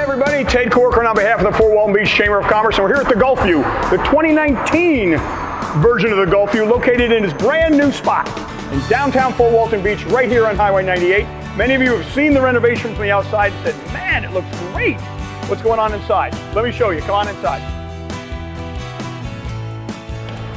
everybody, Ted Corcoran on behalf of the Fort Walton Beach Chamber of Commerce, and we're here at the Gulfview, the 2019 version of the Gulfview, located in this brand new spot in downtown Fort Walton Beach, right here on Highway 98. Many of you have seen the renovation from the outside and said, man, it looks great. What's going on inside? Let me show you. Come on inside.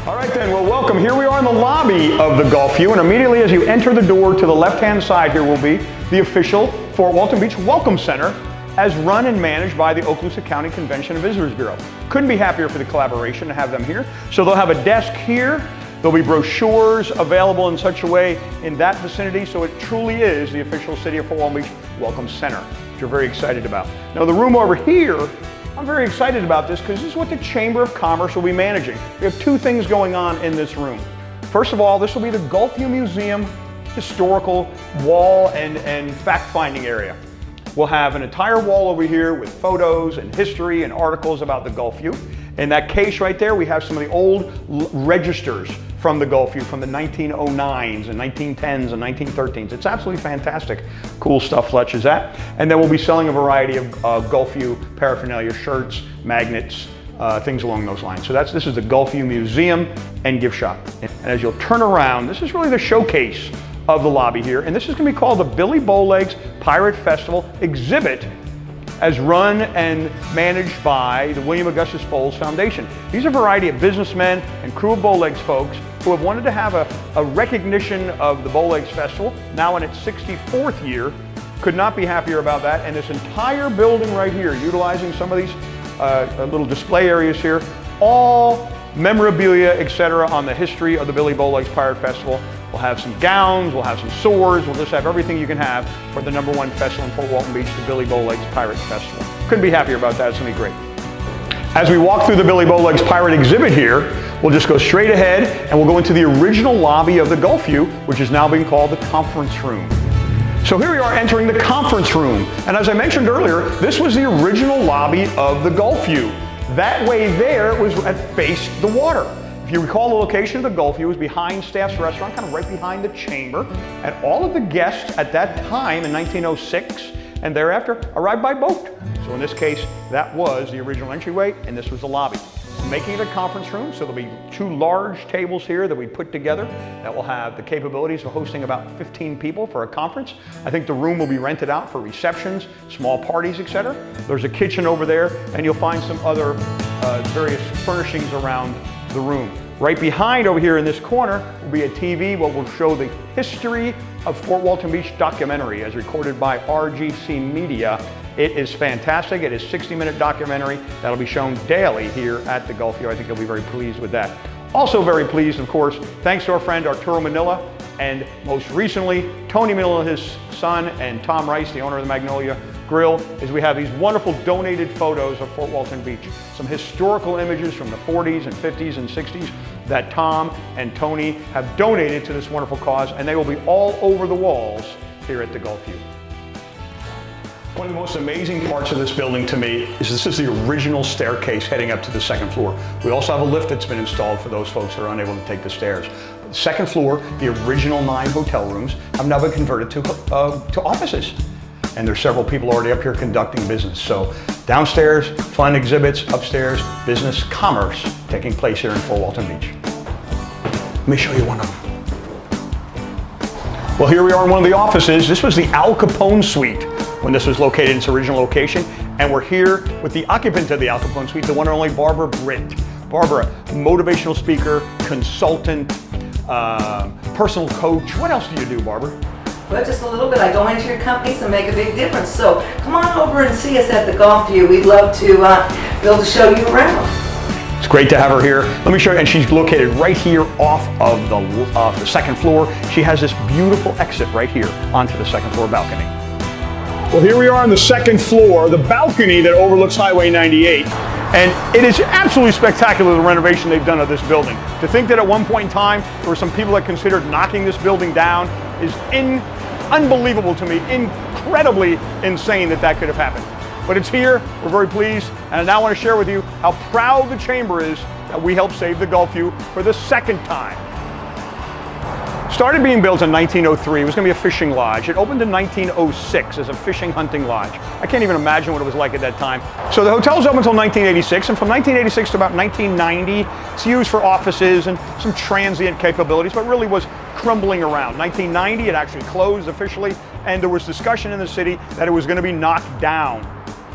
All right then, well, welcome. Here we are in the lobby of the Gulfview, and immediately as you enter the door to the left-hand side here will be the official Fort Walton Beach Welcome Center, as run and managed by the Okaloosa County Convention and Visitors Bureau. Couldn't be happier for the collaboration to have them here. So they'll have a desk here. There'll be brochures available in such a way in that vicinity, so it truly is the official City of Fort Walton Beach Welcome Center, which we're very excited about. Now the room over here, I'm very excited about this because this is what the Chamber of Commerce will be managing. We have two things going on in this room. First of all, this will be the Gulfview Museum historical wall and fact-finding area. We'll have an entire wall over here with photos and history and articles about the Gulfview. In that case right there, we have some of the old registers from the Gulfview from the 1909s and 1910s and 1913s. It's absolutely fantastic. Cool stuff such as that. And then we'll be selling a variety of Gulfview paraphernalia, shirts, magnets, things along those lines. So this is the Gulfview Museum and Gift Shop. And as you'll turn around, this is really the showcase of the lobby here, and this is going to be called the Billy Bowlegs Pirate Festival exhibit, as run and managed by the William Augustus Bowles Foundation. These are a variety of businessmen and crew of Bowlegs folks who have wanted to have a recognition of the Bowlegs Festival, now in its 64th year. Could not be happier about that. And this entire building right here, utilizing some of these little display areas here, all memorabilia, etc., on the history of the Billy Bowlegs Pirate Festival. We'll have some gowns, we'll have some swords, we'll just have everything you can have for the #1 festival in Fort Walton Beach, the Billy Bowlegs Pirate Festival. Couldn't be happier about that. It's going to be great. As we walk through the Billy Bowlegs Pirate exhibit here, we'll just go straight ahead and we'll go into the original lobby of the Gulfview, which is now being called the conference room. So here we are entering the conference room. And as I mentioned earlier, this was the original lobby of the Gulfview. That way there was faced the water. If you recall, the location of the Gulfview was behind Staff's Restaurant, kind of right behind the chamber, and all of the guests at that time in 1906 and thereafter arrived by boat. So in this case, that was the original entryway, and this was the lobby. Making it a conference room, so there'll be two large tables here that we put together that will have the capabilities of hosting about 15 people for a conference. I think the room will be rented out for receptions, small parties, etc. There's a kitchen over there, and you'll find some other various furnishings around the room. Right behind over here in this corner will be a TV what will show the history of Fort Walton Beach documentary as recorded by RGC Media. It is fantastic. It is a 60-minute documentary that'll be shown daily here at the Gulfview. I think you'll be very pleased with that. Also very pleased, of course, thanks to our friend Arturo Manila, and most recently, Tony Manila, his son, and Tom Rice, the owner of the Magnolia Grill, is we have these wonderful donated photos of Fort Walton Beach. Some historical images from the 40s and 50s and 60s that Tom and Tony have donated to this wonderful cause, and they will be all over the walls here at the Gulfview. One of the most amazing parts of this building to me is this is the original staircase heading up to the second floor. We also have a lift that's been installed for those folks that are unable to take the stairs. The second floor, the original 9 hotel rooms, have now been converted to offices. And there's several people already up here conducting business. So downstairs, fun exhibits, upstairs, business, commerce taking place here in Fort Walton Beach. Let me show you one of them. Well, here we are in one of the offices. This was the Al Capone suite when this was located in its original location. And we're here with the occupant of the Al Capone suite, the one and only Barbara Britt. Barbara, motivational speaker, consultant, personal coach. What else do you do, Barbara? Well, just a little bit. I go into your companies and make a big difference. So come on over and see us at the Gulfview. We'd love to be able to show you around. It's great to have her here. Let me show you, and she's located right here off of the second floor. She has this beautiful exit right here onto the second floor balcony. Well, here we are on the second floor, the balcony that overlooks Highway 98. And it is absolutely spectacular, the renovation they've done of this building. To think that at one point in time, there were some people that considered knocking this building down is unbelievable to me, incredibly insane that could have happened. But it's here, we're very pleased, and I now want to share with you how proud the Chamber is that we helped save the Gulfview for the second time. Started being built in 1903. It was going to be a fishing lodge. It opened in 1906 as a fishing hunting lodge. I can't even imagine what it was like at that time. So the hotel's open until 1986, and from 1986 to about 1990, it's used for offices and some transient capabilities, but really was crumbling around. 1990, it actually closed officially, and there was discussion in the city that it was going to be knocked down.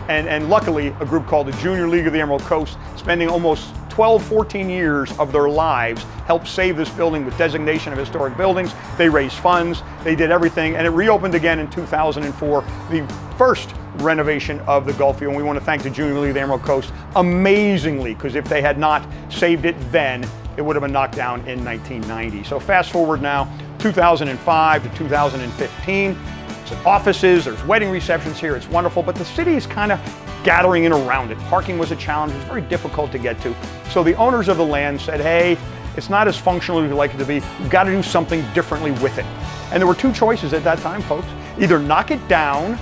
And luckily, a group called the Junior League of the Emerald Coast, spending almost 12, 14 years of their lives, helped save this building with designation of historic buildings. They raised funds, they did everything, and it reopened again in 2004, the first renovation of the Gulfview. And we want to thank the Junior League of the Emerald Coast amazingly, because if they had not saved it then, it would have been knocked down in 1990. So fast forward now, 2005 to 2015. There's offices, there's wedding receptions here, it's wonderful, but the city is kind of gathering in around it. Parking was a challenge, it was very difficult to get to. So the owners of the land said, hey, it's not as functional as we'd like it to be, we've got to do something differently with it. And there were two choices at that time, folks. Either knock it down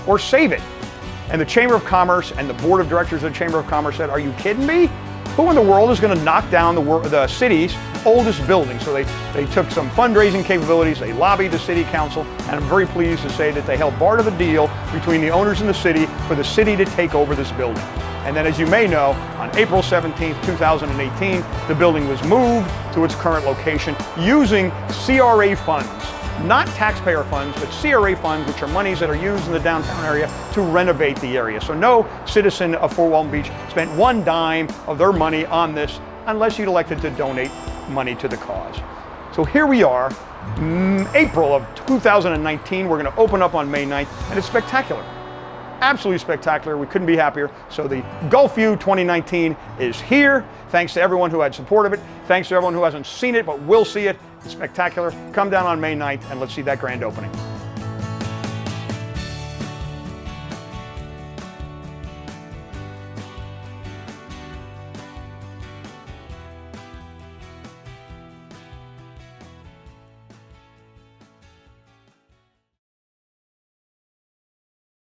or save it. And the Chamber of Commerce and the Board of Directors of the Chamber of Commerce said, are you kidding me? Who in the world is going to knock down the city's oldest building? So they took some fundraising capabilities, they lobbied the city council, and I'm very pleased to say that they helped barter the deal between the owners and the city for the city to take over this building. And then, as you may know, on April 17th, 2018, the building was moved to its current location using CRA funds. Not taxpayer funds, but CRA funds, which are monies that are used in the downtown area to renovate the area. So no citizen of Fort Walton Beach spent one dime of their money on this unless you'd elected to donate money to the cause. So here we are, April of 2019. We're going to open up on May 9th, and it's spectacular. Absolutely spectacular. We couldn't be happier. So the Gulfview 2019 is here. Thanks to everyone who had support of it. Thanks to everyone who hasn't seen it but will see it. It's spectacular. Come down on May 9th and let's see that grand opening.